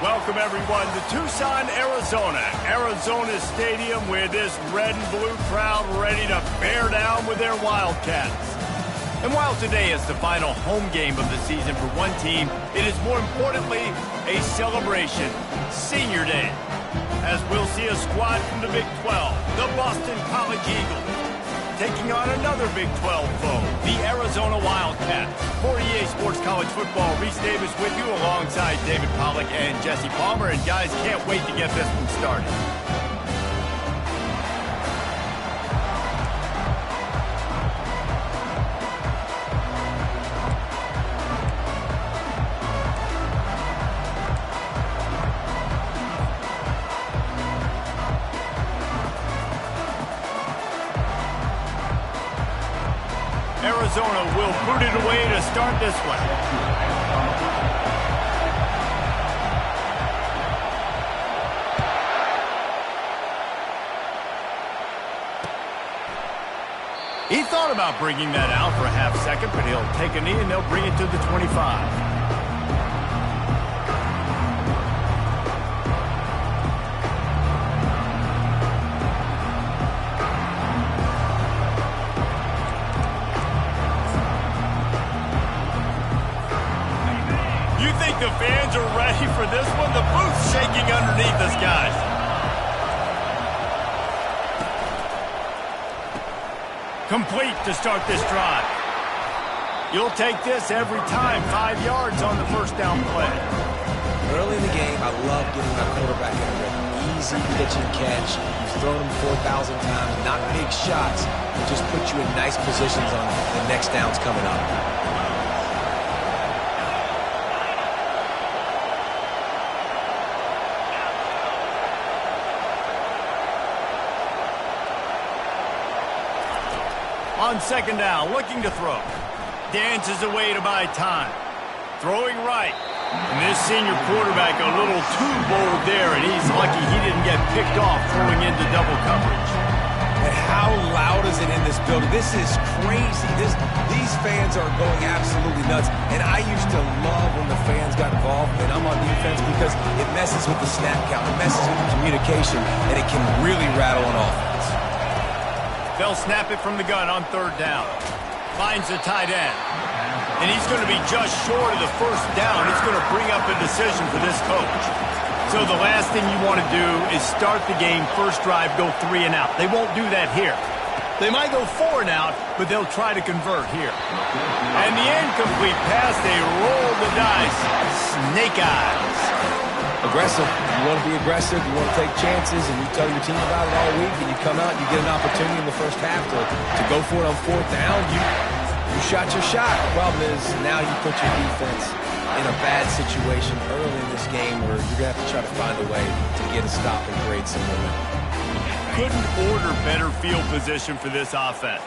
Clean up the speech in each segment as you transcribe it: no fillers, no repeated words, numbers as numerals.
Welcome, everyone, to Tucson, Arizona. Arizona Stadium with this red and blue crowd ready to bear down with their Wildcats. And while today is the final home game of the season for one team, it is more importantly a celebration, Senior Day, as we'll see a squad from the Big 12, the Boston College Eagles, taking on another Big 12 foe, the Arizona Wildcats. For EA Sports College Football, Reese Davis with you alongside David Pollack and Jesse Palmer. And guys, can't wait to get this one started. Arizona will boot it away to start this one. He thought about bringing that out for a half second, but he'll take a knee and they'll bring it to the 25. The fans are ready for this one. The booth's shaking underneath us, guys. Complete to start this drive. You'll take this every time. 5 yards on the first down play. Early in the game, I love getting my quarterback in a rhythm. Easy pitch and catch. You've thrown him 4,000 times. Not big shots, but just put you in nice positions on the next downs coming up. On second down, looking to throw. Dances away to buy time. Throwing right. And this senior quarterback a little too bold there, and he's lucky he didn't get picked off throwing into double coverage. And how loud is it in this building? This is crazy. These fans are going absolutely nuts. And I used to love when the fans got involved, and I'm on defense, because it messes with the snap count. It messes with the communication, and it can really rattle an offense. They'll snap it from the gun on third down. Finds the tight end. And he's going to be just short of the first down. It's going to bring up a decision for this coach. So the last thing you want to do is start the game, first drive, go 3 and out. They won't do that here. They might go 4 and out, but they'll try to convert here. And the incomplete pass, they roll the dice. Snake eyes. Aggressive. You want to be aggressive. You want to take chances, and you tell your team about it all week, and you come out and you get an opportunity in the first half to go for it on fourth down. You shot your shot. The problem is now you put your defense in a bad situation early in this game where you're going to have to try to find a way to get a stop and create some momentum. Couldn't order better field position for this offense.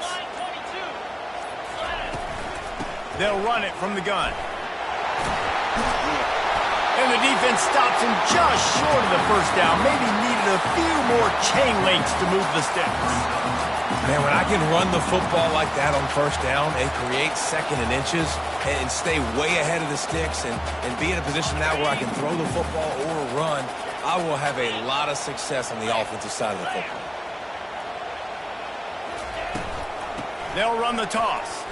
They'll run it from the gun. And the defense stops him just short of the first down. Maybe needed a few more chain links to move the sticks. Man, when I can run the football like that on first down and create second and inches and stay way ahead of the sticks and be in a position now where I can throw the football or run, I will have a lot of success on the offensive side of the football. They'll run the toss.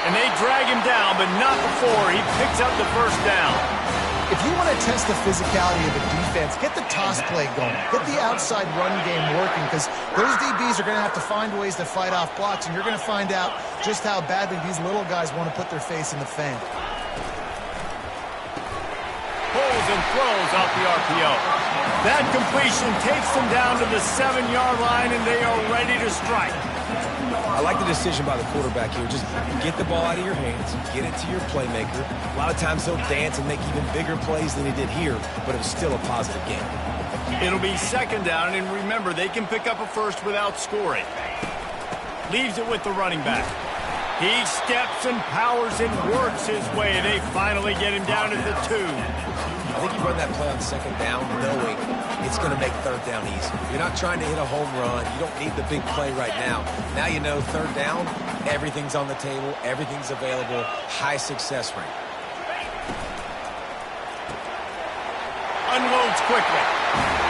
And they drag him down, but not before he picks up the first down. If you want to test the physicality of a defense, get the toss play going. Get the outside run game working, because those DBs are going to have to find ways to fight off blocks, and you're going to find out just how badly these little guys want to put their face in the fan. Pulls and throws off the RPO. That completion takes them down to the 7-yard line, and they are ready to strike. I like the decision by the quarterback here. Just get the ball out of your hands, get it to your playmaker. A lot of times he'll dance and make even bigger plays than he did here, but it was still a positive game. It'll be second down, and remember, they can pick up a first without scoring. Leaves it with the running back. He steps and powers and works his way. They finally get him down at the 2. I think you run that play on second down knowing it's going to make third down easy. You're not trying to hit a home run. You don't need the big play right now. Now you know third down, everything's on the table, everything's available, high success rate. quickly.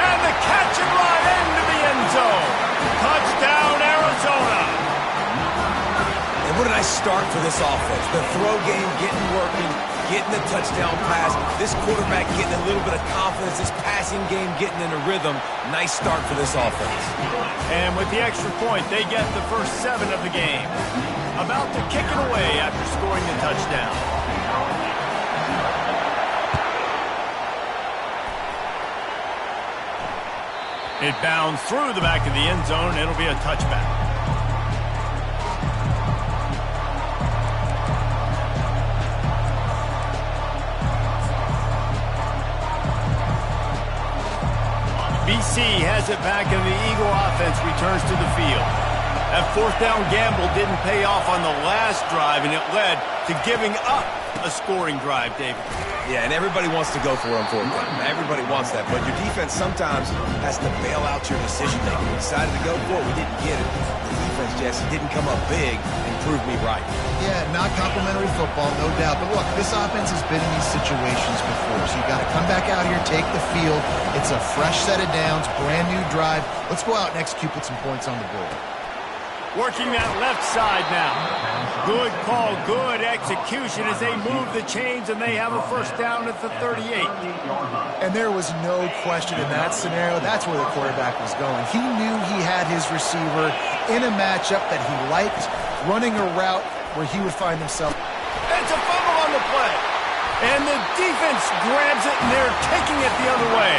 And the catch and run into the end zone. Touchdown, Arizona. And what a nice start for this offense. The throw game getting working, getting the touchdown pass. This quarterback getting a little bit of confidence. This passing game getting in a rhythm. Nice start for this offense. And with the extra point, they get the first 7 of the game. About to kick it away after scoring the touchdown. It bounds through the back of the end zone. It'll be a touchback. BC has it back, and the Eagle offense returns to the field. That fourth down gamble didn't pay off on the last drive, and it led to giving up a scoring drive, David. Yeah, and everybody wants to go for it on fourth down. Everybody wants that, but your defense sometimes has to bail out your decision-making. We decided to go for it. We didn't get it. The defense, Jesse, didn't come up big and prove me right. Yeah, not complimentary football, no doubt. But look, this offense has been in these situations before, so you got to come back out here, take the field. It's a fresh set of downs, brand new drive. Let's go out and execute with some points on the board. Working that left side now. Good call, good execution as they move the chains, and they have a first down at the 38. And there was no question in that scenario. That's where the quarterback was going. He knew he had his receiver in a matchup that he liked, running a route where he would find himself. It's a fumble on the play. And the defense grabs it, and they're taking it the other way.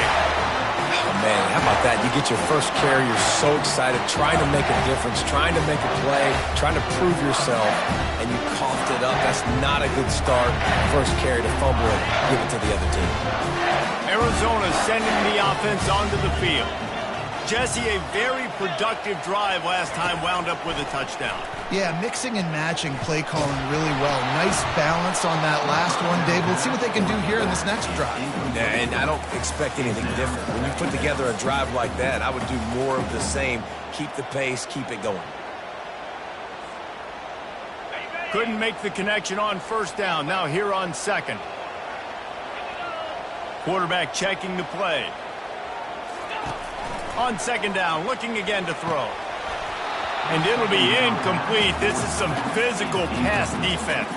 Oh, man, how about that? You get your first carry, you're so excited, trying to make a difference, trying to make a play, trying to prove yourself, and you coughed it up. That's not a good start. First carry to fumble it, give it to the other team. Arizona sending the offense onto the field. Jesse, a very productive drive last time wound up with a touchdown. Yeah, mixing and matching play calling really well. Nice balance on that last one, Dave. Let's see what they can do here in this next drive. Yeah, and I don't expect anything different. When you put together a drive like that, I would do more of the same. Keep the pace, keep it going. Couldn't make the connection on first down. Now here on second. Quarterback checking the play. On second down, looking again to throw. And it'll be incomplete. This is some physical pass defense.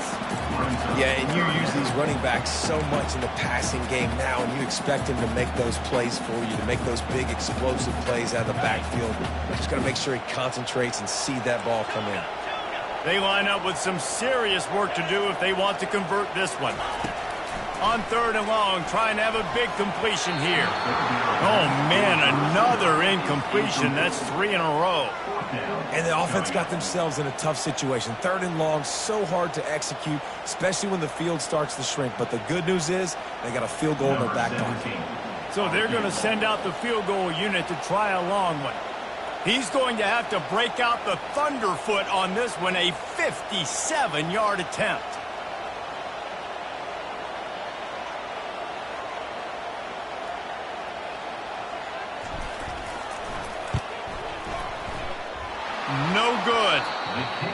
Yeah, and you use these running backs so much in the passing game now, and you expect them to make those plays for you, to make those big explosive plays out of the backfield. Just got to make sure he concentrates and see that ball come in. They line up with some serious work to do if they want to convert this one. On third and long, trying to have a big completion here. Oh, man, another incompletion. That's 3 in a row. And the offense got themselves in a tough situation. Third and long, so hard to execute, especially when the field starts to shrink. But the good news is they got a field goal in their back pocket. So they're going to send out the field goal unit to try a long one. He's going to have to break out the thunderfoot on this one, a 57-yard attempt. No good.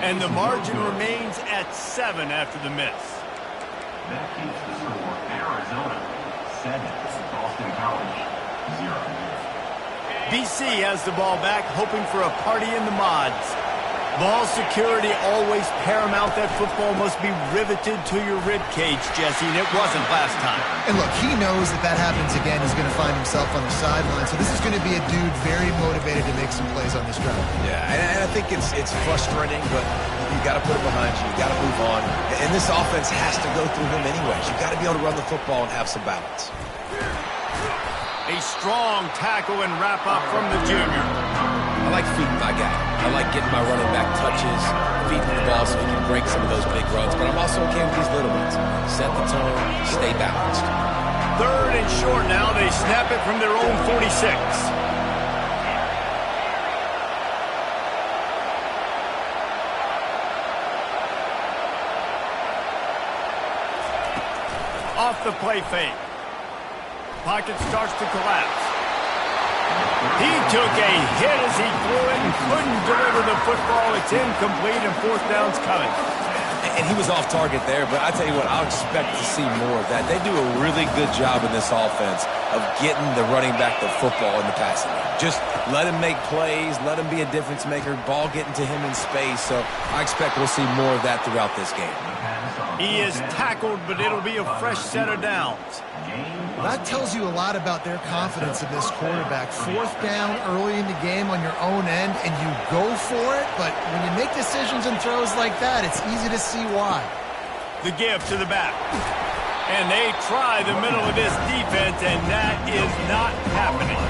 And the margin remains at 7 after the miss. That keeps the score Arizona 7, Boston College 0. BC has the ball back, hoping for a party in the mods. Ball security always paramount. That football must be riveted to your rib cage, Jesse, and it wasn't last time. And look, he knows that that happens again. He's going to find himself on the sideline. So this is going to be a dude very motivated to make some plays on this drive. Yeah, and I think it's frustrating, but you got to put it behind you. You got to move on. And this offense has to go through him anyways. You got to be able to run the football and have some balance. A strong tackle and wrap up from the junior. I like feeding my guy. I like getting my running back touches, feeding the ball so he can break some of those big runs. But I'm also okay with these little ones. Set the tone, stay balanced. Third and short now. They snap it from their own 46. Off the play fake. Pocket starts to collapse. He took a hit as he threw it and couldn't deliver the football. It's incomplete and fourth down's coming. And he was off target there, but I tell you what, I'll expect to see more of that. They do a really good job in this offense of getting the running back the football in the passing game. Just let him make plays, let him be a difference maker, ball getting to him in space. So I expect we'll see more of that throughout this game. He is tackled, but it'll be a fresh set of downs. That tells you a lot about their confidence in this quarterback. Fourth down early in the game on your own end, and you go for it, but when you make decisions and throws like that, it's easy to see why. The give to the back. And they try the middle of this defense, and that is not happening.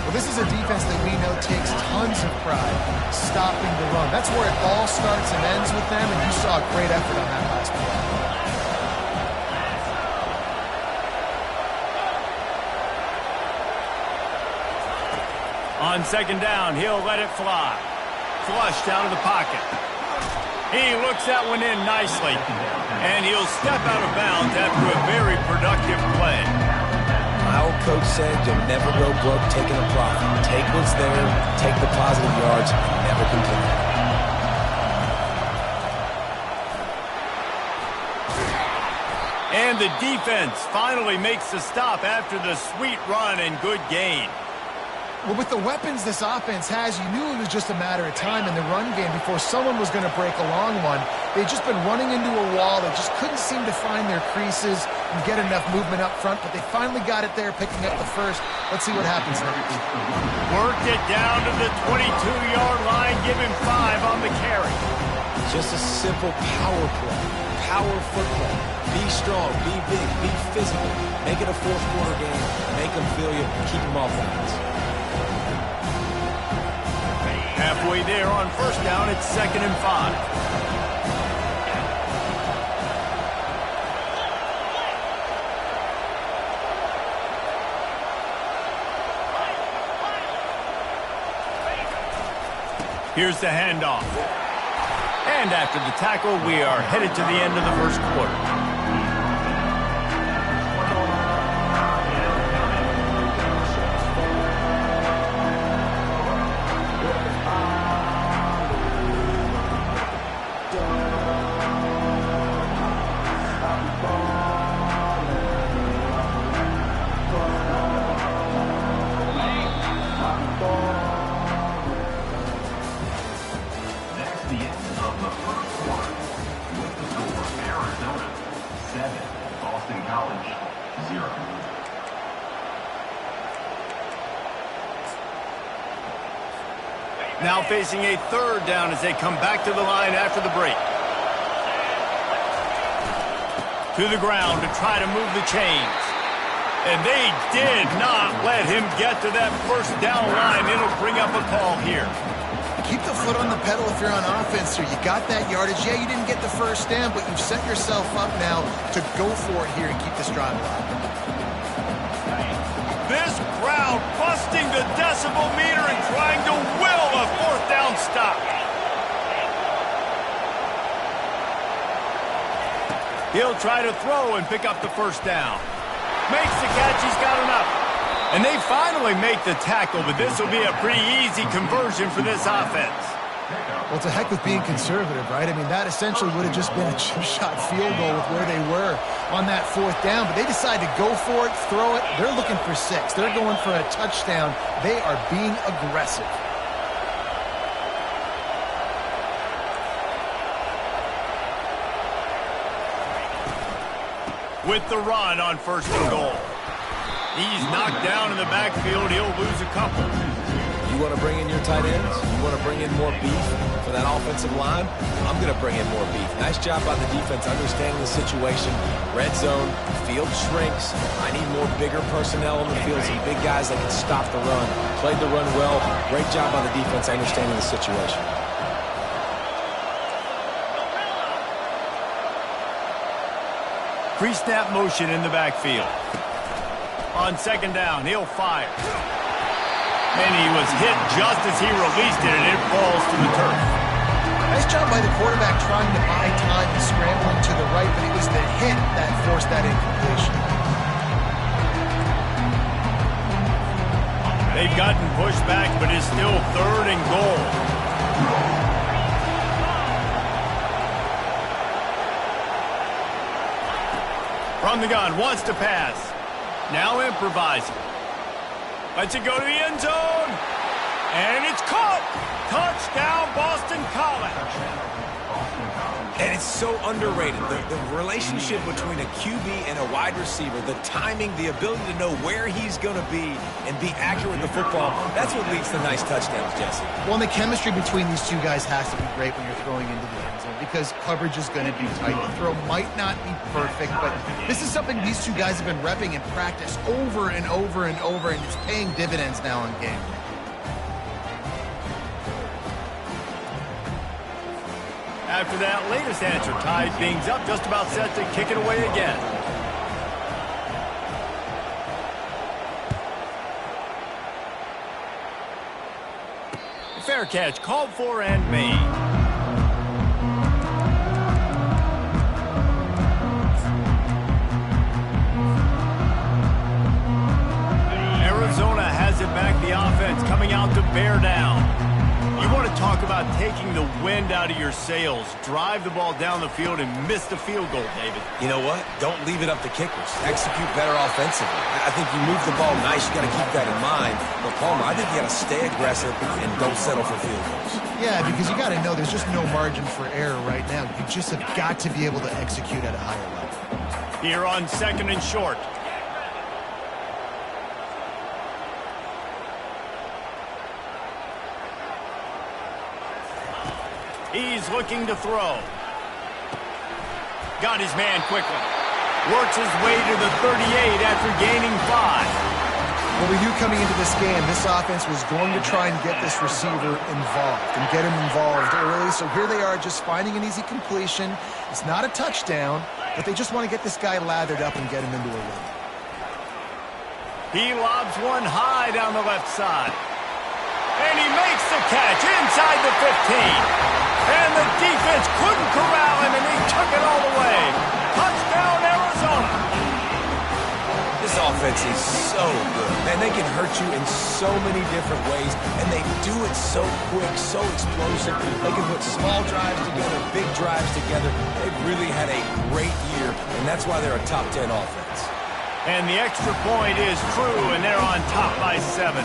Well, this is a defense that we know takes tons of pride stopping the run. That's where it all starts and ends with them, and you saw a great effort on that last play. On second down, he'll let it fly. Flush down to the pocket. He looks that one in nicely. And he'll step out of bounds after a very productive play. My old coach said you'll never go broke taking a profit. Take what's there, take the positive yards, and never complain. And the defense finally makes the stop after the sweet run and good gain. Well, with the weapons this offense has, you knew it was just a matter of time in the run game before someone was going to break a long one. They'd just been running into a wall. They just couldn't seem to find their creases and get enough movement up front, but they finally got it there, picking up the first. Let's see what happens next. Worked it down to the 22-yard line, give him 5 on the carry. Just a simple power play, power football. Be strong, be big, be physical. Make it a fourth-quarter game. Make them feel you, keep them off balance. Halfway there on first down, it's 2nd and 5. Here's the handoff. And after the tackle, we are headed to the end of the first quarter. Now facing a 3rd down as they come back to the line after the break. To the ground to try to move the chains. And they did not let him get to that first down line. It'll bring up a call here. Keep the foot on the pedal if you're on offense here. You got that yardage. Yeah, you didn't get the first down, but you've set yourself up now to go for it here and keep this drive alive. This crowd busting the decibel meter and trying to will a 4th down stop. He'll try to throw and pick up the first down. Makes the catch, he's got enough. And they finally make the tackle, but this will be a pretty easy conversion for this offense. Well, it's a heck with being conservative, right? I mean, that essentially would have just been a chip-shot field goal with where they were on that 4th down, but they decide to go for it, throw it. They're looking for 6. They're going for a touchdown. They are being aggressive. With the run on 1st and goal. He's knocked down in the backfield. He'll lose a couple. You want to bring in your tight ends? You want to bring in more beef for that offensive line? I'm going to bring in more beef. Nice job by the defense understanding the situation. Red zone, field shrinks. I need more bigger personnel on the field, some big guys that can stop the run. Played the run well. Great job by the defense understanding the situation. Pre-snap motion in the backfield. On 2nd down, he'll fire. And he was hit just as he released it, and it falls to the turf. Nice job by the quarterback trying to buy time and scrambling to the right, but it was the hit that forced that incompletion. They've gotten pushed back, but it's still 3rd and goal. From the gun, wants to pass. Now improvising. Lets it go to the end zone. And it's caught. Touchdown, Boston College. And it's so underrated. The relationship between a QB and a wide receiver, the timing, the ability to know where he's going to be and be accurate with the football, that's what leads to nice touchdowns, Jesse. Well, and the chemistry between these two guys has to be great when you're throwing into the end zone because coverage is going to be tight. The throw might not be perfect, but this is something these two guys have been repping in practice over and over and over, and it's paying dividends now in game. After that latest answer tied things up, just about set to kick it away again. Fair catch, called for and made. Arizona has it back, the offense coming out to bear down. You want to talk about taking the wind out of your sails. Drive the ball down the field and miss the field goal, David. You know what? Don't leave it up to kickers. Execute better offensively. I think you move the ball nice. You got to keep that in mind. But, Palmer, I think you got to stay aggressive and don't settle for field goals. Yeah, because you got to know there's just no margin for error right now. You just have got to be able to execute at a higher level. Here on 2nd and short. He's looking to throw. Got his man quickly. Works his way to the 38 after gaining 5. Well, we knew coming into this game, this offense was going to try and get this receiver involved and get him involved early. So here they are just finding an easy completion. It's not a touchdown, but they just want to get this guy lathered up and get him into a run. He lobs one high down the left side. And he makes the catch inside the 15. And the defense couldn't corral him, and he took it all the way. Touchdown, Arizona. This offense is so good. Man, they can hurt you in so many different ways, and they do it so quick, so explosive. They can put small drives together, big drives together. They've really had a great year, and that's why they're a top 10 offense. And the extra point is true, and they're on top by 7.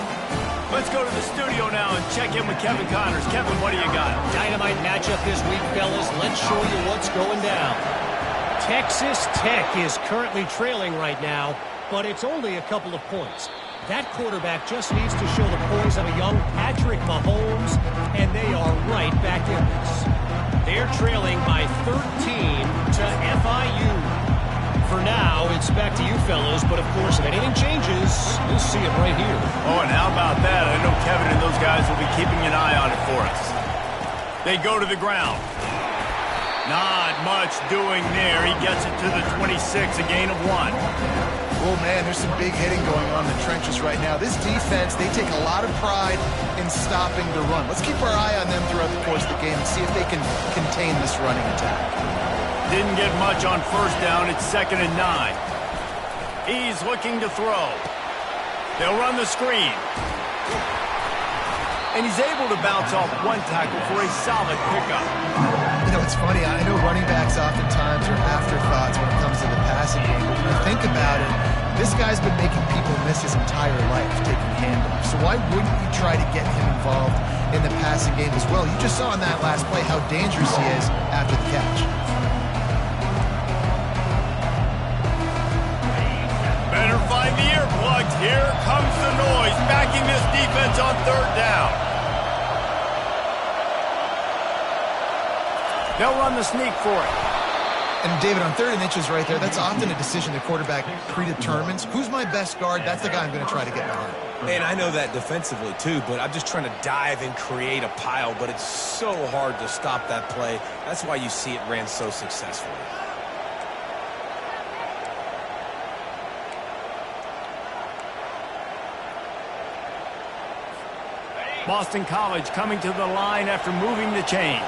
Let's go to the studio now and check in with Kevin Connors. Kevin, what do you got? Dynamite matchup this week, fellas. Let's show you what's going down. Texas Tech is currently trailing right now, but it's only a couple of points. That quarterback just needs to show the poise of a young Patrick Mahomes, and they are right back in this. They're trailing by 13 to FIU. For now, it's back to you fellas, but of course, if anything changes, you'll see it right here. Oh, and how about that? I know Kevin and those guys will be keeping an eye on it for us. They go to the ground. Not much doing there. He gets it to the 26, a gain of 1. Oh, man, there's some big hitting going on in the trenches right now. This defense, they take a lot of pride in stopping the run. Let's keep our eye on them throughout the course of the game and see if they can contain this running attack. Didn't get much on 1st down. It's 2nd and 9. He's looking to throw. They'll run the screen. And he's able to bounce off one tackle for a solid pickup. You know, it's funny. I know running backs oftentimes are afterthoughts when it comes to the passing game. But when you think about it, this guy's been making people miss his entire life taking handoffs. So why wouldn't you try to get him involved in the passing game as well? You just saw in that last play how dangerous he is after the catch. Better find the earplugs. Here comes the noise, backing this defense on 3rd down. They'll run the sneak for it. And David, on 3rd and inches right there, that's often a decision the quarterback predetermines. Who's my best guard? That's the guy I'm going to try to get behind. And I know that defensively, too, but I'm just trying to dive and create a pile, but it's so hard to stop that play. That's why you see it ran so successfully. Boston College coming to the line after moving the chains.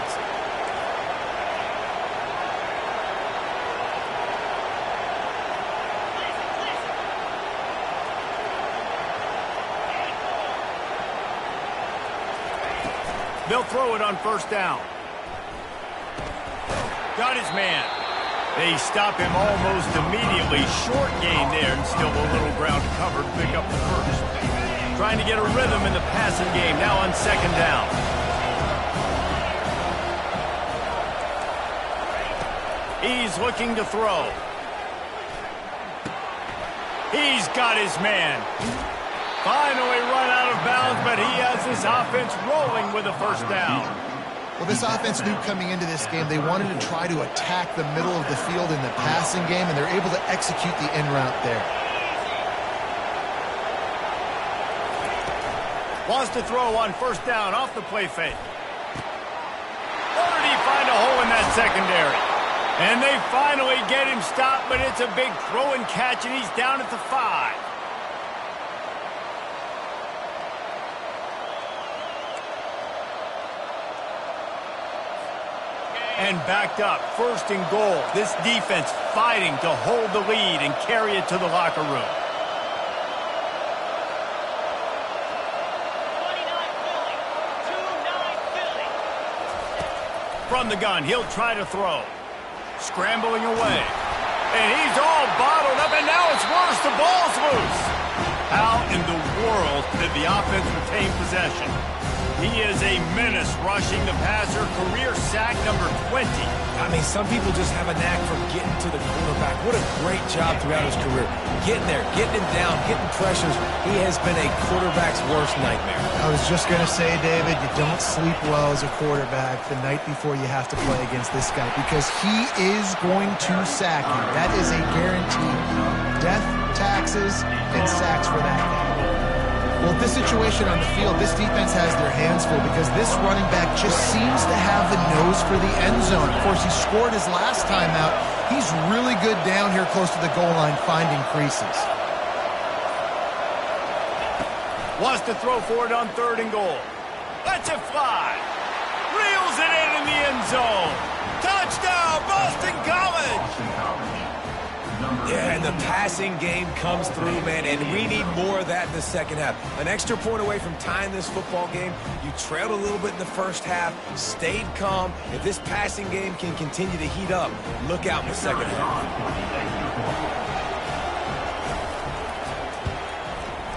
They'll throw it on 1st down. Got his man. They stop him almost immediately. Short gain there, and still a little ground covered. Pick up the first. Trying to get a rhythm in the passing game, now on second down. He's looking to throw. He's got his man. Finally run out of bounds, but he has his offense rolling with a first down. Well, this offense knew coming into this game they wanted to try to attack the middle of the field in the passing game, and they're able to execute the in route there. Wants to throw on first down off the play fake. Or did he find a hole in that secondary? And they finally get him stopped, but it's a big throw and catch, and he's down at the 5. And backed up, first and goal. This defense fighting to hold the lead and carry it to the locker room. From the gun, he'll try to throw. Scrambling away. And he's all bottled up, and now it's worse. The ball's loose. How in the world did the offense retain possession? He is a menace rushing the passer. Career sack number 20. I mean, some people just have a knack for getting to the quarterback. What a great job throughout his career. Getting there, getting him down, getting pressures. He has been a quarterback's worst nightmare. I was just going to say, David, you don't sleep well as a quarterback the night before you have to play against this guy because he is going to sack you. That is a guarantee. Death, taxes, and sacks for that guy. Well, this situation on the field, this defense has their hands full because this running back just seems to have the nose for the end zone. Of course, he scored his last time out. He's really good down here close to the goal line finding creases. Wants to throw for it on third and goal. Lets it fly. Reels it in the end zone. Touchdown, Boston College! Yeah, and the passing game comes through, man, and we need more of that in the second half. An extra point away from tying this football game. You trailed a little bit in the first half, stayed calm. If this passing game can continue to heat up, look out in the second half.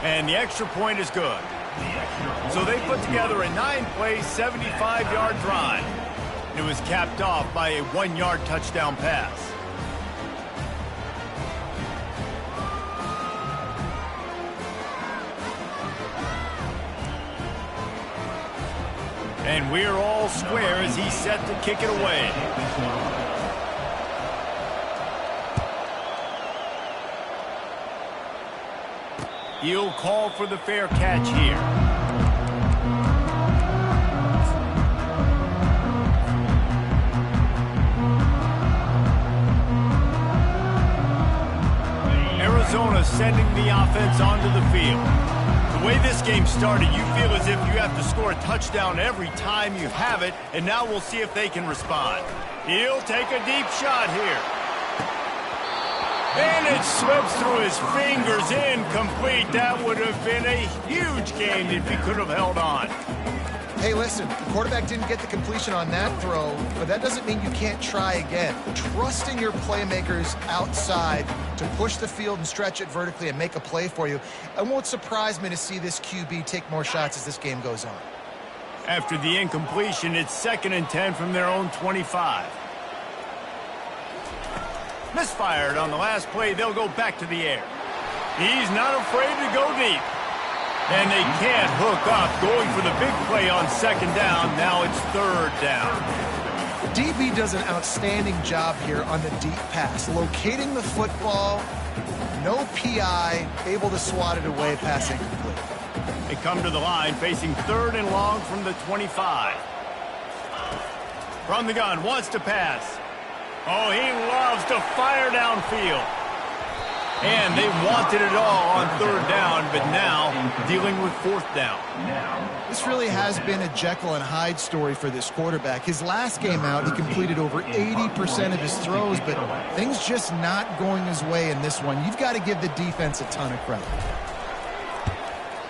And the extra point is good. So they put together a 9-play, 75-yard drive. It was capped off by a 1-yard touchdown pass. And we're all square as he's set to kick it away. He'll call for the fair catch here. Arizona sending the offense onto the field. The way this game started, you feel as if you have to score a touchdown every time you have it, and now we'll see if they can respond. He'll take a deep shot here. And it slips through his fingers, incomplete. That would have been a huge gain if he could have held on. Hey, listen, the quarterback didn't get the completion on that throw, but that doesn't mean you can't try again. Trusting your playmakers outside to push the field and stretch it vertically and make a play for you. It won't surprise me to see this QB take more shots as this game goes on. After the incompletion, it's 2nd and 10 from their own 25. Misfired on the last play. They'll go back to the air. He's not afraid to go deep. And they can't hook up, going for the big play on 2nd down. Now it's 3rd down. DB does an outstanding job here on the deep pass. Locating the football, no PI, able to swat it away, pass incomplete. They come to the line, facing 3rd and long from the 25. From the gun, wants to pass. Oh, he loves to fire downfield. And they wanted it all on 3rd down, but now dealing with 4th down. This really has been a Jekyll and Hyde story for this quarterback. His last game out, he completed over 80% of his throws, but things just not going his way in this one. You've got to give the defense a ton of credit.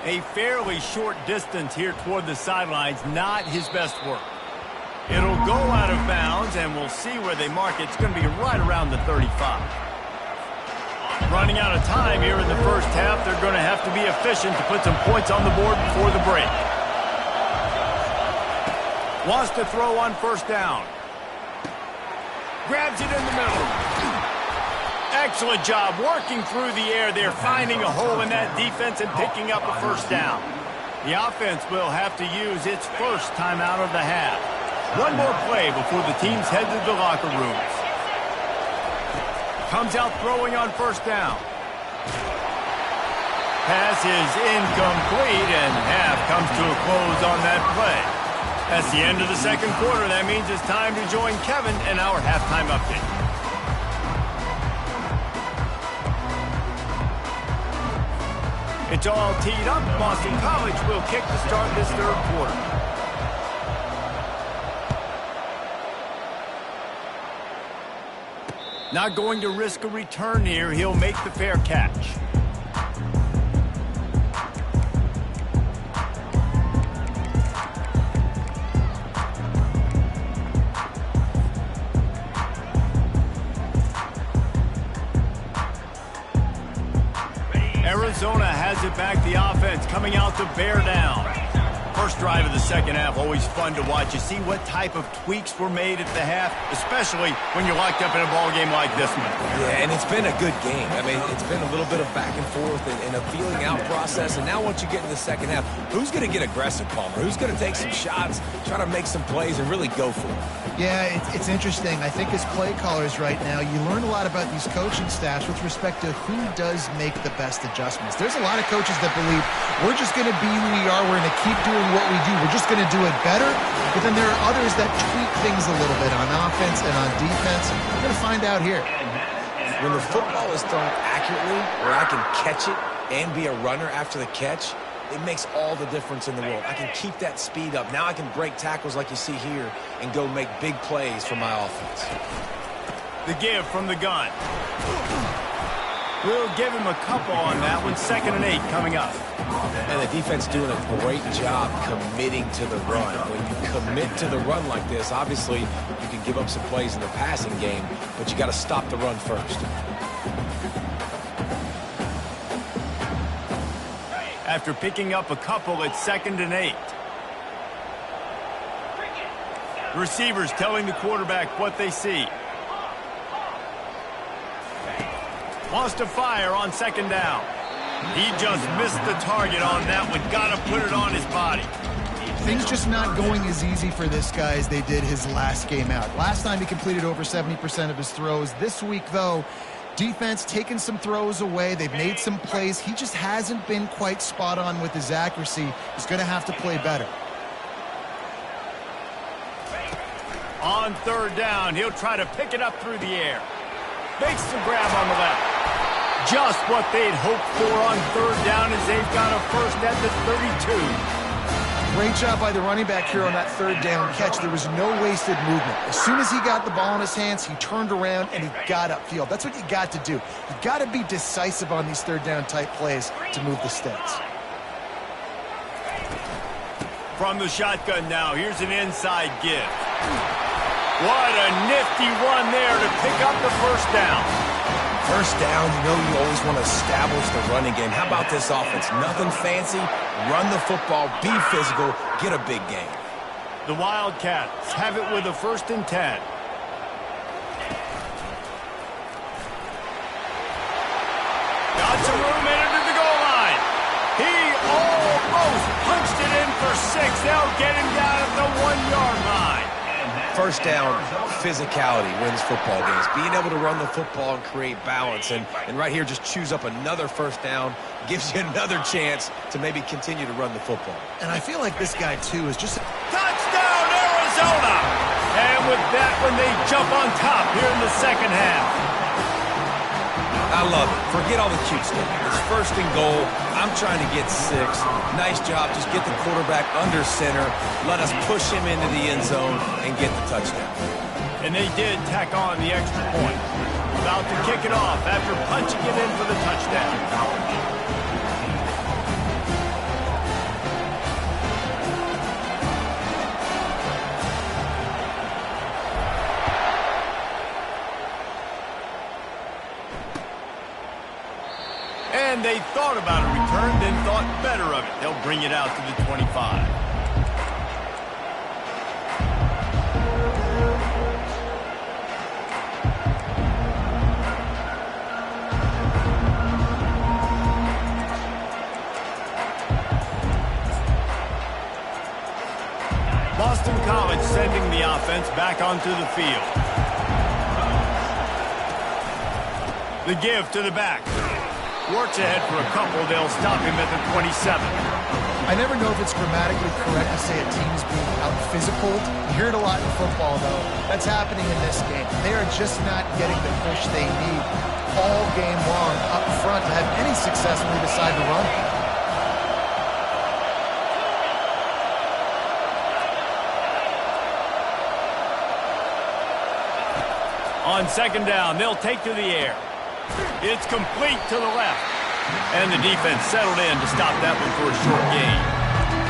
A fairly short distance here toward the sidelines, not his best work. It'll go out of bounds, and we'll see where they mark it. It's going to be right around the 35. Running out of time here in the first half. They're going to have to be efficient to put some points on the board before the break. Wants to throw on first down. Grabs it in the middle. Excellent job working through the air there, finding a hole in that defense and picking up a first down. The offense will have to use its first timeout of the half. One more play before the teams head to the locker rooms. Comes out throwing on first down. Pass is incomplete, and half comes to a close on that play. That's the end of the second quarter. That means it's time to join Kevin in our halftime update. It's all teed up. Boston College will kick to start this third quarter. Not going to risk a return here. He'll make the fair catch. Arizona has it back. The offense coming out to bear down. First drive of the second half, always fun to watch. You see what type of tweaks were made at the half, especially when you're locked up in a ball game like this one. Yeah, and it's been a good game. I mean, it's been a little bit of back and forth and a feeling out process. And now once you get in the second half, who's going to get aggressive, Palmer? Who's going to take some shots, try to make some plays, and really go for it? Yeah, it's interesting. I think as play callers right now, you learn a lot about these coaching staffs with respect to who does make the best adjustments. There's a lot of coaches that believe we're just going to be who we are. We're going to keep doing what we do. We're just going to do it better. But then there are others that tweak things a little bit on offense and on defense. We're going to find out here. When the football is thrown accurately, where I can catch it and be a runner after the catch, it makes all the difference in the world. I can keep that speed up. Now I can break tackles like you see here and go make big plays for my offense. The give from the gun. We'll give him a couple on that one. 2nd and 8 coming up. And the defense doing a great job committing to the run. When you commit to the run like this, obviously you can give up some plays in the passing game, but you got to stop the run first. After picking up a couple, it's 2nd and 8. Receivers telling the quarterback what they see. Wants to fire on 2nd down. He just missed the target on that one. Got to put it on his body. Things just not going as easy for this guy as they did his last game out. Last time he completed over 70% of his throws. This week, though, defense taking some throws away. They've made some plays. He just hasn't been quite spot on with his accuracy. He's going to have to play better. On 3rd down, he'll try to pick it up through the air. Makes the grab on the left. Just what they'd hoped for on 3rd down as they've got a first at the 32. Great job by the running back here on that 3rd down catch. There was no wasted movement. As soon as he got the ball in his hands, he turned around and he got upfield. That's what you got to do. You got to be decisive on these 3rd down type plays to move the sticks. From the shotgun now, here's an inside give. What a nifty run there to pick up the first down. First down, you know you always want to establish the running game. How about this offense? Nothing fancy. Run the football, be physical, get a big gain. The Wildcats have it with a 1st and 10. Got some room entered to the goal line. He almost punched it in for 6. They'll get him down at the 1-yard line. First down, physicality wins football games. Being able to run the football and create balance. And right here, just choose up another first down. Gives you another chance to maybe continue to run the football. And I feel like this guy, too, is just... Touchdown, Arizona! And with that one, they jump on top here in the second half. I love it. Forget all the cute stuff. It's 1st and goal. I'm trying to get 6. Nice job. Just get the quarterback under center. Let us push him into the end zone and get the touchdown. And they did tack on the extra point. About to kick it off after punching it in for the touchdown. And they thought about a return, then thought better of it. They'll bring it out to the 25. Boston College sending the offense back onto the field. The give to the back. Works ahead for a couple. They'll stop him at the 27. I never know if it's grammatically correct to say a team's being out-physical. You hear it a lot in football, though. That's happening in this game. They are just not getting the push they need all game long up front to have any success when they decide to run. On second down, they'll take to the air. It's complete to the left. And the defense settled in to stop that one for a short gain.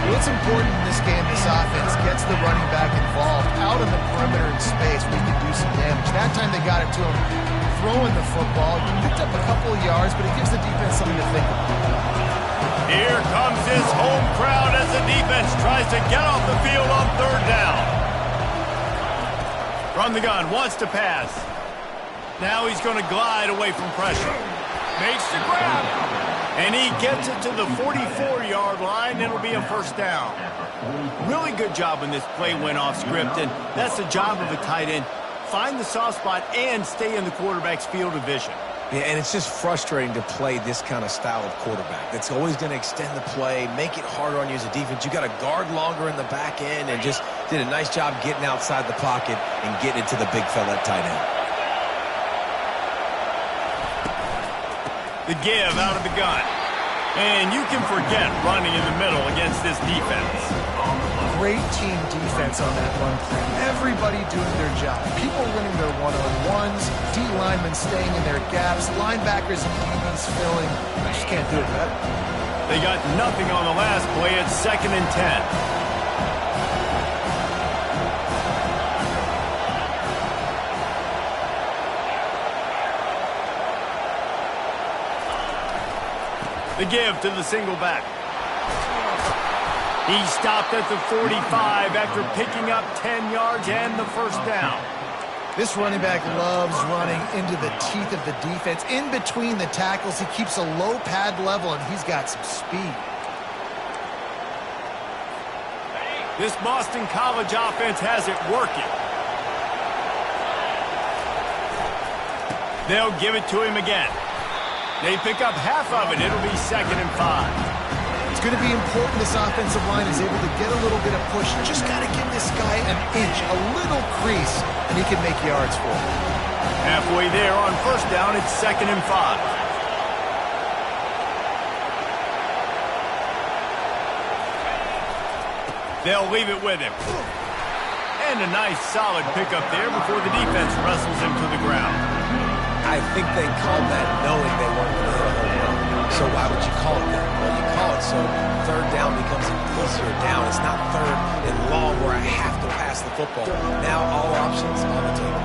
Well, it's important in this game this offense gets the running back involved out on the perimeter in space where he can do some damage. That time they got it to him throwing the football. He picked up a couple of yards, but it gives the defense something to think about. Here comes his home crowd as the defense tries to get off the field on third down. From the gun, wants to pass. Now he's going to glide away from pressure. Makes the grab. And he gets it to the 44-yard line. It'll be a first down. Really good job when this play went off script, and that's the job of a tight end. Find the soft spot and stay in the quarterback's field of vision. Yeah, and it's just frustrating to play this kind of style of quarterback. That's always going to extend the play, make it harder on you as a defense. You got to guard longer in the back end, and just did a nice job getting outside the pocket and getting it to the big fella at tight end. The give out of the gun. And you can forget running in the middle against this defense. Great team defense on that run play. Everybody doing their job. People running their one-on-ones, D linemen staying in their gaps, linebackers and DBs filling. You just can't do it better. They got nothing on the last play. It's 2nd and 10. The give to the single back. He stopped at the 45 after picking up 10 yards and the first down. This running back loves running into the teeth of the defense. In between the tackles, he keeps a low pad level, and he's got some speed. This Boston College offense has it working. They'll give it to him again. They pick up half of it. It'll be 2nd and 5. It's going to be important this offensive line is able to get a little bit of push. You just got to give this guy an inch, a little crease, and he can make yards for it. Halfway there on first down, it's 2nd and 5. They'll leave it with him. And a nice solid pickup there before the defense wrestles him to the ground. I think they called that knowing they weren't going to hit a home run. So why would you call it that? Well, you call it so third down becomes an easier down. It's not third and long where I have to pass the football. Now all options on the table.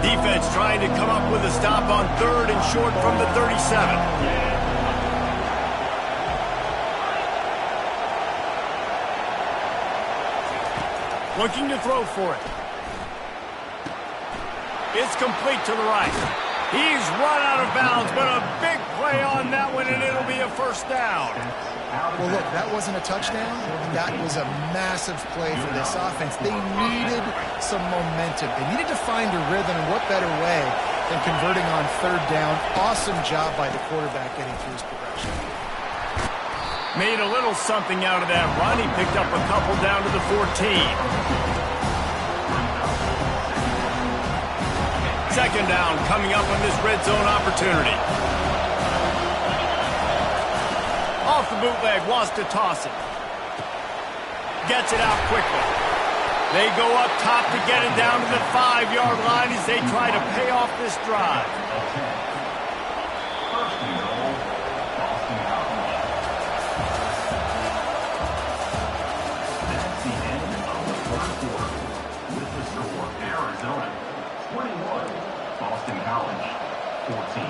Defense trying to come up with a stop on 3rd and short from the 37. Looking to throw for it. It's complete to the right. He's run out of bounds, but a big play on that one, and it'll be a first down. Well, look, that wasn't a touchdown. That was a massive play for this offense. They needed some momentum. They needed to find a rhythm, and what better way than converting on 3rd down. Awesome job by the quarterback getting through his progression. Made a little something out of that run. He picked up a couple down to the 14. 2nd down coming up on this red zone opportunity. Off the bootleg, wants to toss it. Gets it out quickly. They go up top to get it down to the 5-yard line as they try to pay off this drive. With the score, Arizona 21, Boston College, 14.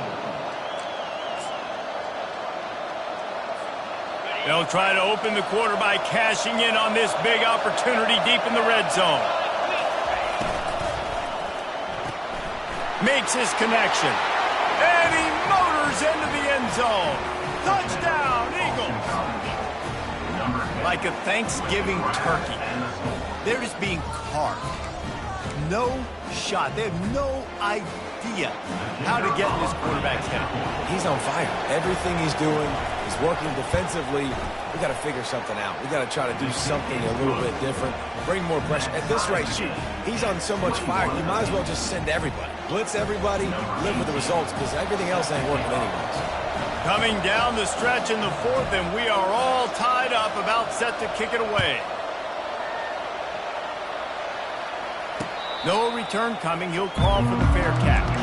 They'll try to open the quarter by cashing in on this big opportunity deep in the red zone. Makes his connection. And he motors into the end zone. Touchdown, Eagles. Like a Thanksgiving turkey. They're just being carved. No shot. They have no idea how to get in this quarterback's head. He's on fire. Everything he's doing is working defensively. We got to figure something out. We got to try to do something a little bit different. Bring more pressure. At this rate, shoot, he's on so much fire, you might as well just send everybody. Blitz everybody, live with the results, because everything else ain't working anyways. Coming down the stretch in the fourth, and we are all tied up, about set to kick it away. No return coming. He'll call for the fair catch.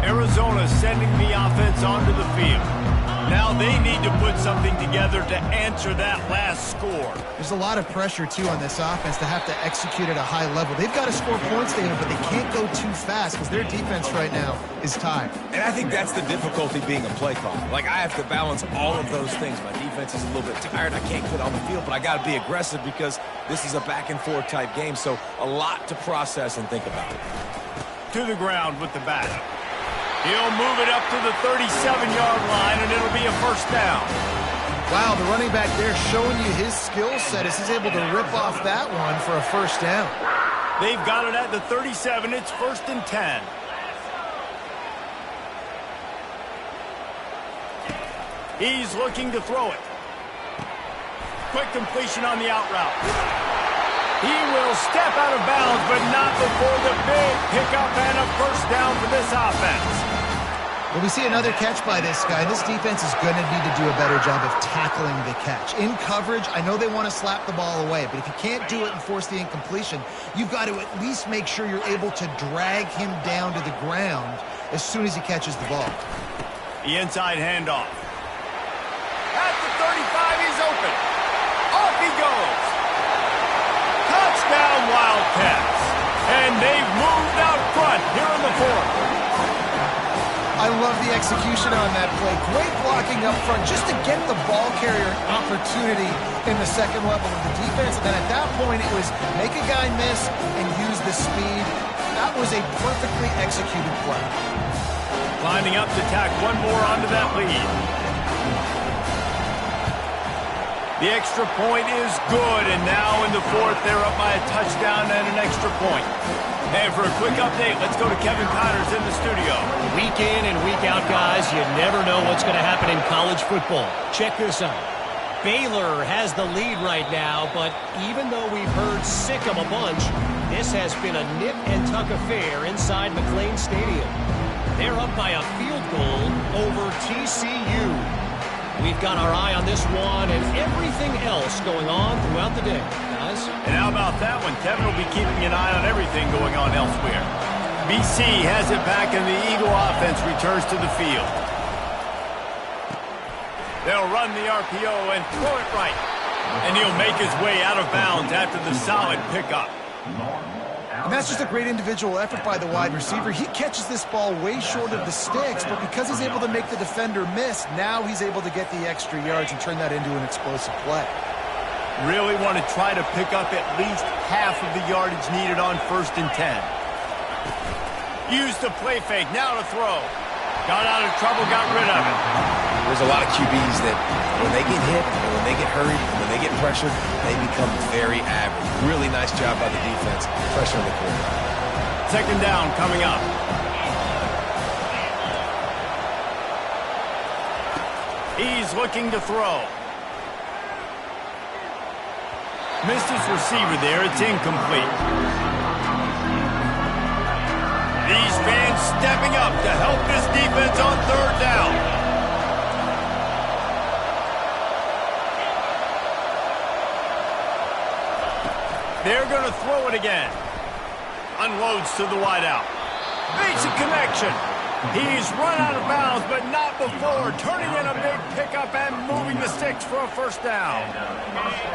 Arizona sending the offense onto the field. Now they need to put something together to answer that last score. There's a lot of pressure, too, on this offense to have to execute at a high level. They've got to score points, David, but they can't go too fast because their defense right now is tied. And I think that's the difficulty being a play caller. Like, I have to balance all of those things. My defense is a little bit tired. I can't quit on the field, but I got to be aggressive because this is a back-and-forth type game, so a lot to process and think about. To the ground with the bat. He'll move it up to the 37-yard line, and it'll be a first down. Wow, the running back there showing you his skill set as he's able to rip off that one for a first down. They've got it at the 37. It's 1st and 10. He's looking to throw it. Quick completion on the out route. He will step out of bounds, but not before the big pickup and a first down for this offense. Well, we see another catch by this guy. This defense is going to need to do a better job of tackling the catch. In coverage, I know they want to slap the ball away, but if you can't do it and force the incompletion, you've got to at least make sure you're able to drag him down to the ground as soon as he catches the ball. The inside handoff. At the 35, he's open. Off he goes. Touchdown, Wildcats. And they've moved out front here in the fourth. I love the execution on that play. Great blocking up front just to get the ball carrier an opportunity in the second level of the defense. And then at that point, it was make a guy miss and use the speed. That was a perfectly executed play. Lining up to tack one more onto that lead. The extra point is good, and now in the fourth, they're up by a touchdown and an extra point. And for a quick update, let's go to Kevin Connors in the studio. Week in and week out, guys, you never know what's going to happen in college football. Check this out. Baylor has the lead right now, but even though we've heard sick of a bunch, this has been a nip-and-tuck affair inside McLean Stadium. They're up by a field goal over TCU. We've got our eye on this one and everything else going on throughout the day, guys. And how about that one? Kevin will be keeping an eye on everything going on elsewhere. BC has it back, and the Eagle offense returns to the field. They'll run the RPO and throw it right. And he'll make his way out of bounds after the solid pickup. And that's just a great individual effort by the wide receiver. He catches this ball way short of the sticks, but because he's able to make the defender miss, now he's able to get the extra yards and turn that into an explosive play. Really want to try to pick up at least half of the yardage needed on 1st and 10. Used the play fake, now to throw. Got out of trouble, got rid of it. There's a lot of QBs that when they get hit, and when they get hurried, and when they get pressured, they become very average. Really nice job by the defense, pressuring the quarterback. Second down coming up. He's looking to throw. Missed his receiver there. It's incomplete. These fans stepping up to help this defense on 3rd down. They're going to throw it again. Unloads to the wideout. Makes a connection. He's run out of bounds, but not before turning in a big pickup and moving the sticks for a first down.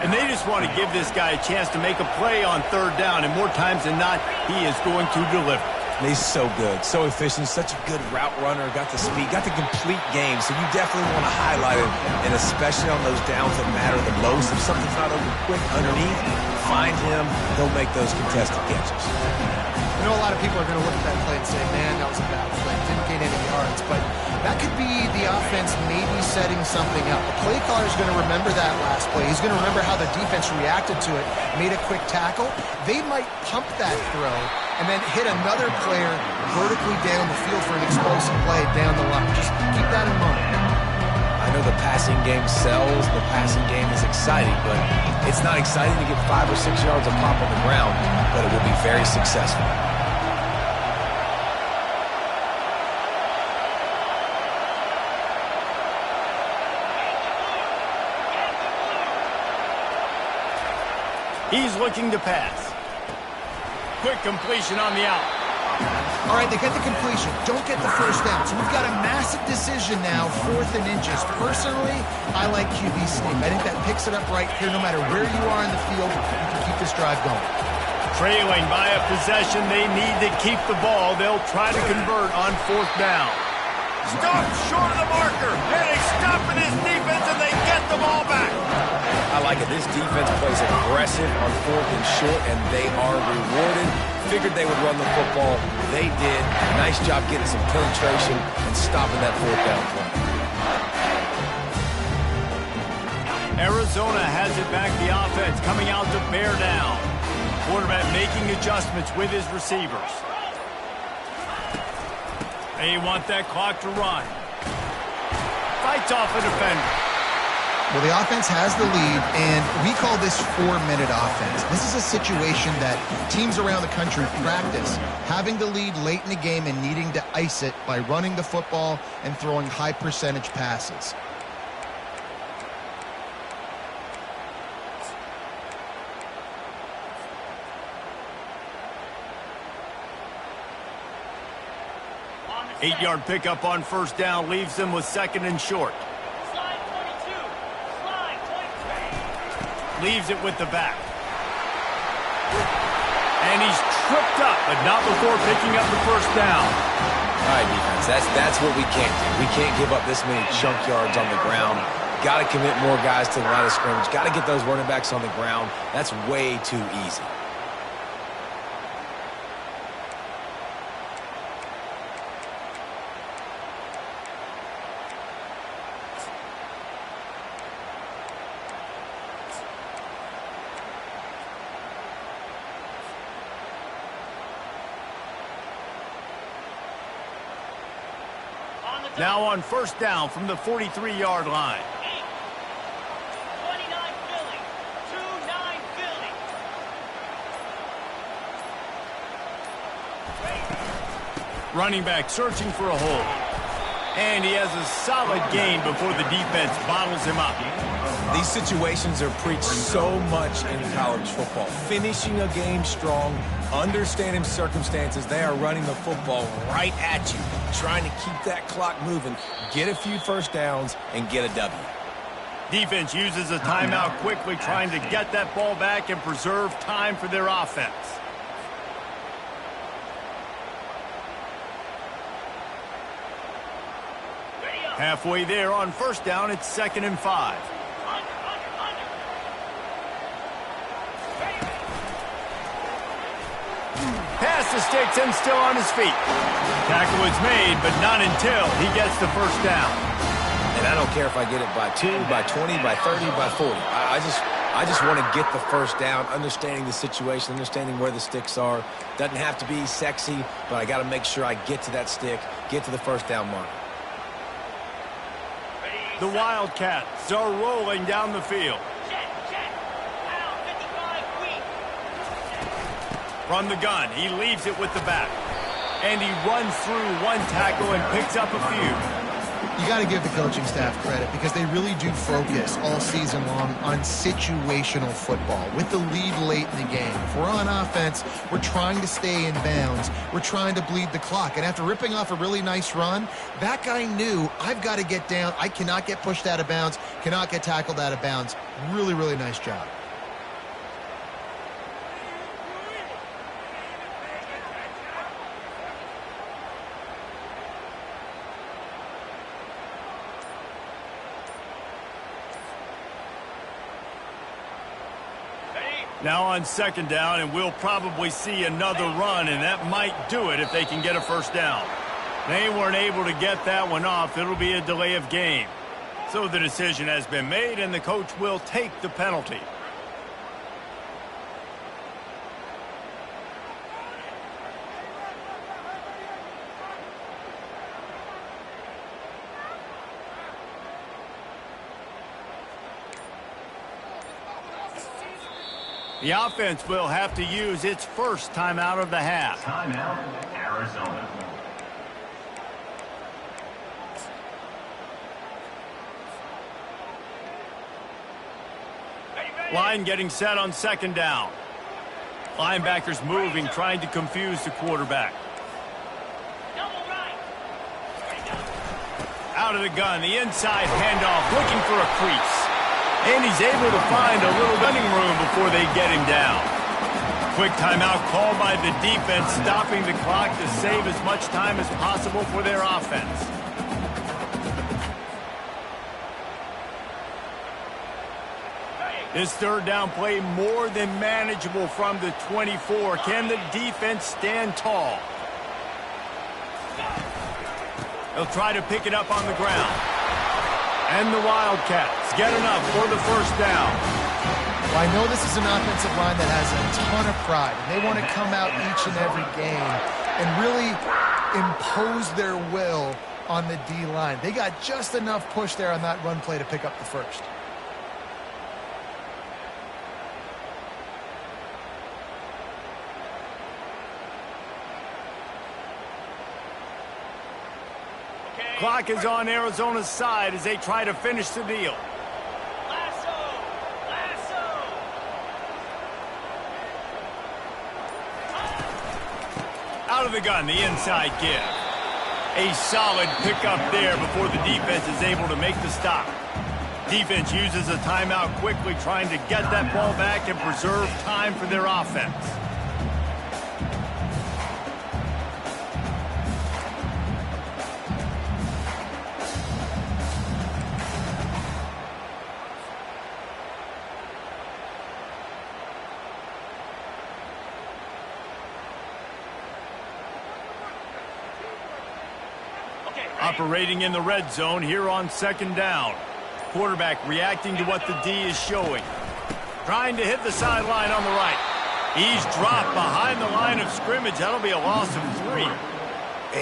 And they just want to give this guy a chance to make a play on third down, and more times than not, he is going to deliver. He's so good, so efficient, such a good route runner, got the speed, got the complete game, so you definitely want to highlight it, and especially on those downs that matter the most. If something's not open quick underneath, find him, he'll make those contested catches. I know a lot of people are going to look at that play and say, man, that was a bad play, didn't gain any yards, but that could be the offense maybe setting something up. The play caller is going to remember that last play. He's going to remember how the defense reacted to it, made a quick tackle. They might pump that throw and then hit another player vertically down the field for an explosive play down the line. Just keep that in mind. I know the passing game sells, the passing game is exciting, but it's not exciting to get 5 or 6 yards of pop on the ground, but it will be very successful. He's looking to pass. Quick completion on the out. All right, they get the completion. Don't get the first down. So we've got a massive decision now, 4th and inches. Personally, I like QB sneak. I think that picks it up right here. No matter where you are in the field, you can keep this drive going. Trailing by a possession, they need to keep the ball. They'll try to convert on 4th down. Stop short of the marker. And they stop in his defense, and they get the ball back. I like it. This defense plays aggressive on 4th and short, and they are rewarded. Figured they would run the football. They did. Nice job getting some penetration and stopping that 4th down play. Arizona has it back. The offense coming out to bear down. Quarterback making adjustments with his receivers. They want that clock to run. Fights off a defender. Well, the offense has the lead, and we call this 4-minute offense. This is a situation that teams around the country practice, having the lead late in the game and needing to ice it by running the football and throwing high-percentage passes. Eight-yard pickup on 1st down leaves them with 2nd and short. Leaves it with the back. And he's tripped up, but not before picking up the 1st down. All right, defense, that's what we can't do. We can't give up this many chunk yards on the ground. Got to commit more guys to the line of scrimmage. Got to get those running backs on the ground. That's way too easy. Now on 1st down from the 43-yard line. 29 Philly. 2-9 Philly. Running back searching for a hole. And he has a solid gain before the defense bottles him up. These situations are preached so much in college football. Finishing a game strong, understanding circumstances. They are running the football right at you, trying to keep that clock moving, get a few 1st downs, and get a W. Defense uses a timeout quickly, trying to get that ball back and preserve time for their offense. Halfway there on 1st down, it's 2nd and 5. Pass the sticks and still on his feet. Tackle is made, but not until he gets the 1st down. And I don't care if I get it by 2, by 20, by 30, by 40. I just want to get the 1st down, understanding the situation, understanding where the sticks are. Doesn't have to be sexy, but I got to make sure I get to that stick, get to the 1st down mark. The Wildcats are rolling down the field. From the gun, he leaves it with the back. And he runs through one tackle and picks up a few. You got to give the coaching staff credit because they really do focus all season long on situational football with the lead late in the game. If we're on offense, we're trying to stay in bounds. We're trying to bleed the clock. And after ripping off a really nice run, that guy knew, I've got to get down. I cannot get pushed out of bounds, cannot get tackled out of bounds. Really, really nice job. Now on second down, and we'll probably see another run, and that might do it if they can get a first down. They weren't able to get that one off. It'll be a delay of game. So the decision has been made, and the coach will take the penalty. The offense will have to use its first timeout of the half. Timeout, Arizona. Line getting set on second down. Linebackers moving, trying to confuse the quarterback. Out of the gun, the inside handoff, looking for a crease. And he's able to find a little running room before they get him down. Quick timeout called by the defense, stopping the clock to save as much time as possible for their offense. This third down play more than manageable from the 24. Can the defense stand tall? They'll try to pick it up on the ground. And the Wildcats get enough for the first down. Well, I know this is an offensive line that has a ton of pride. And they want to come out each and every game and really impose their will on the D-line. They got just enough push there on that run play to pick up the first. Clock is on Arizona's side as they try to finish the deal. Out of the gun, the inside give. A solid pickup there before the defense is able to make the stop. Defense uses a timeout quickly, trying to get that ball back and preserve time for their offense. Operating in the red zone here on second down. Quarterback reacting to what the D is showing. Trying to hit the sideline on the right. He's dropped behind the line of scrimmage. That'll be a loss of 3.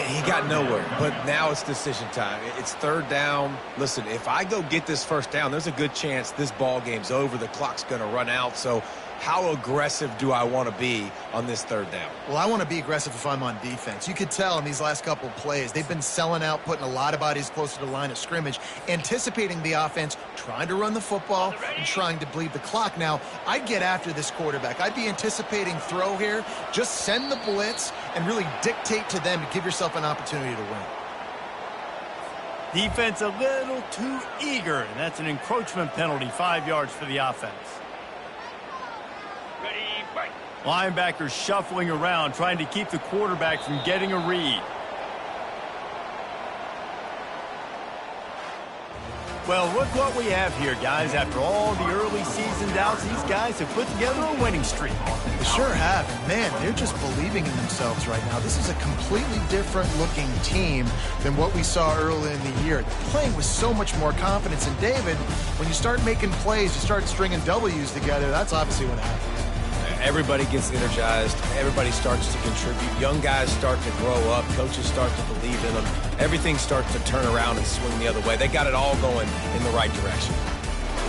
He got nowhere, but now it's decision time. It's third down. Listen, if I go get this first down, there's a good chance this ball game's over. The clock's going to run out. So how aggressive do I want to be on this third down? Well, I want to be aggressive if I'm on defense. You could tell in these last couple of plays, they've been selling out, putting a lot of bodies closer to the line of scrimmage, anticipating the offense, trying to run the football, and trying to bleed the clock. Now, I'd get after this quarterback. I'd be anticipating throw here. Just send the blitz and really dictate to them to give yourself an opportunity to win. Defense a little too eager, and that's an encroachment penalty, 5 yards for the offense. Linebackers shuffling around, trying to keep the quarterback from getting a read. Well, look what we have here, guys. After all the early season doubts, these guys have put together a winning streak. They sure have. And man, they're just believing in themselves right now. This is a completely different looking team than what we saw early in the year. They're playing with so much more confidence. And David, when you start making plays, you start stringing W's together, that's obviously what happens. Everybody gets energized. Everybody starts to contribute. Young guys start to grow up. Coaches start to believe in them. Everything starts to turn around and swing the other way. They got it all going in the right direction.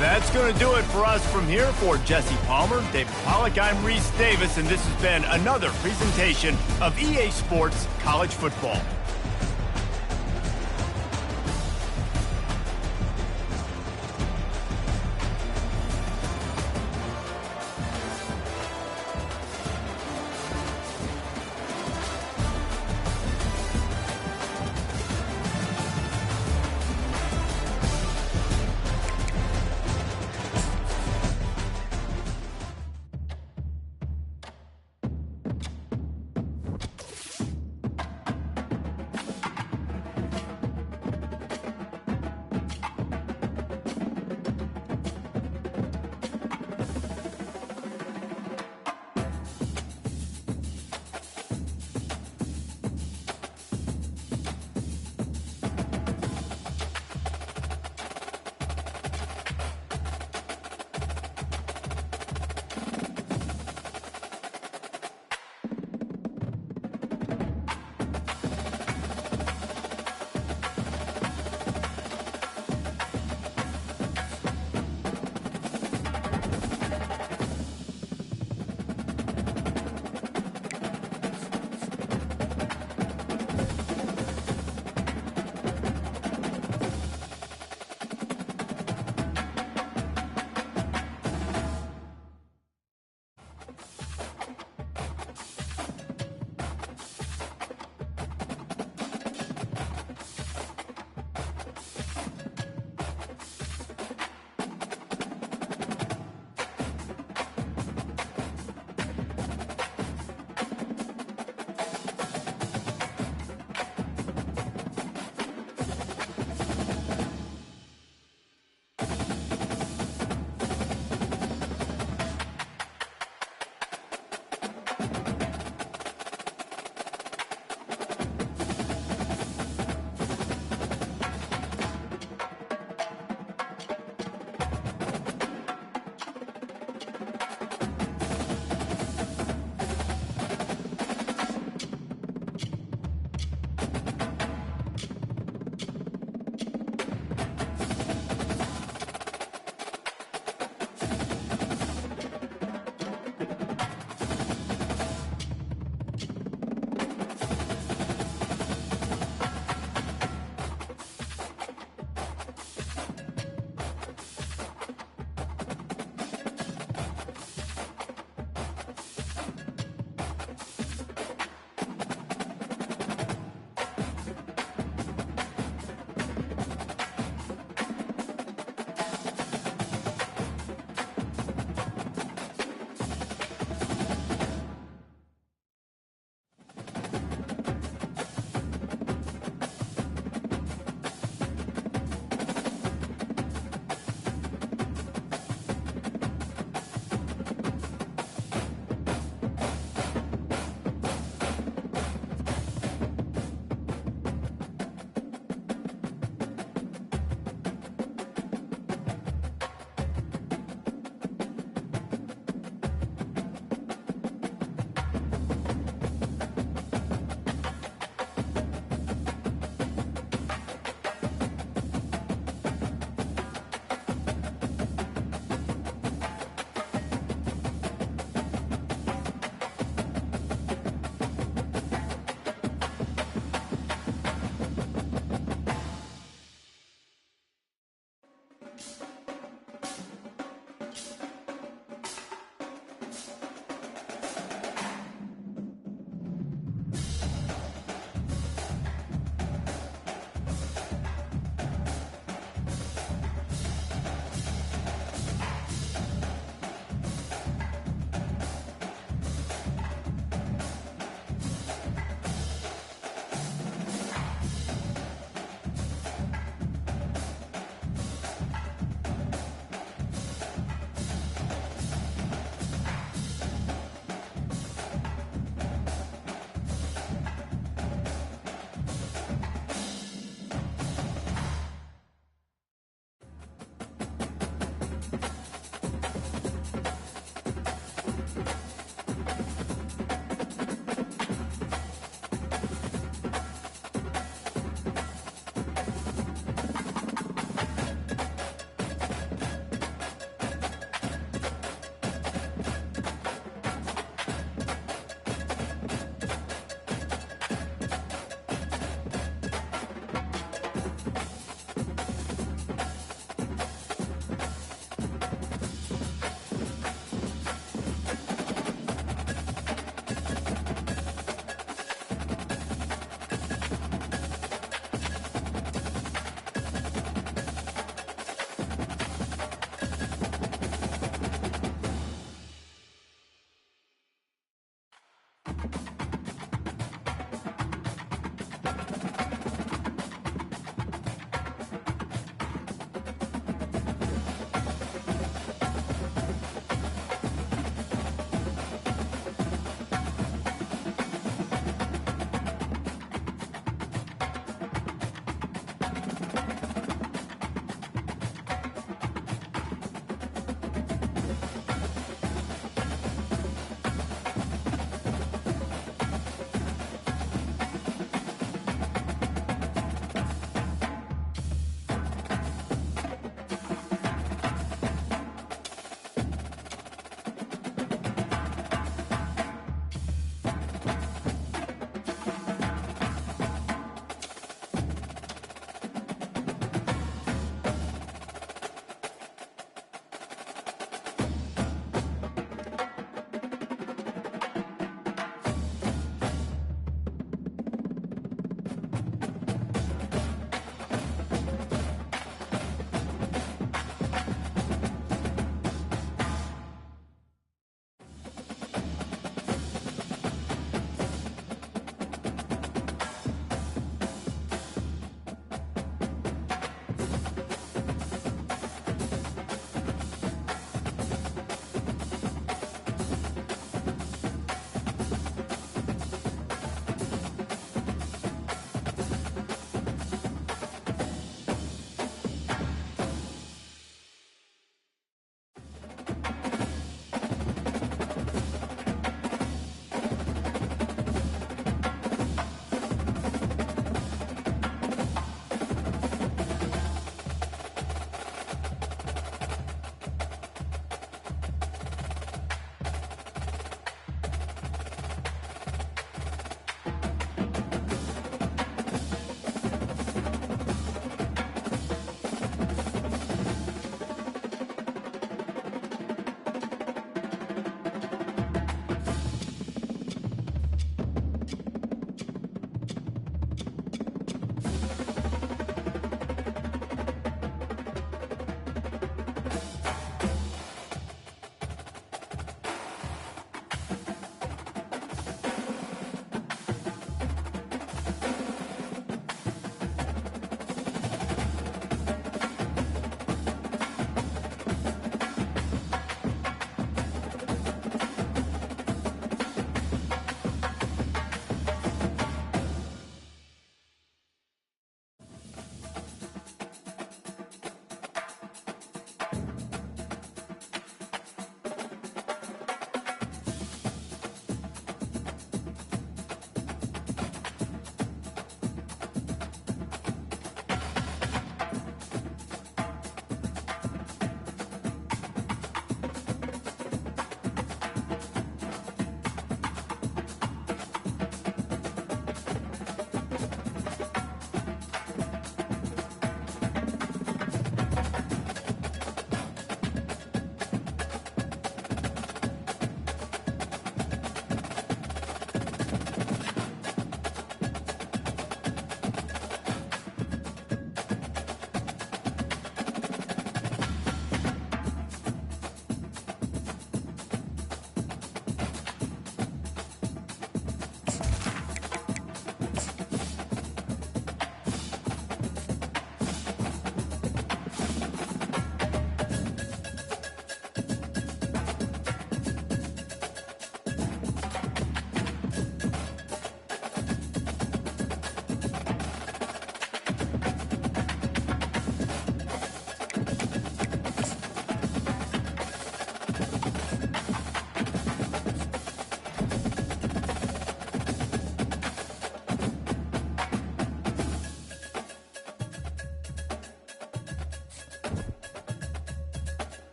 That's going to do it for us from here. For Jesse Palmer, David Pollack, I'm Reese Davis, and this has been another presentation of EA Sports College Football.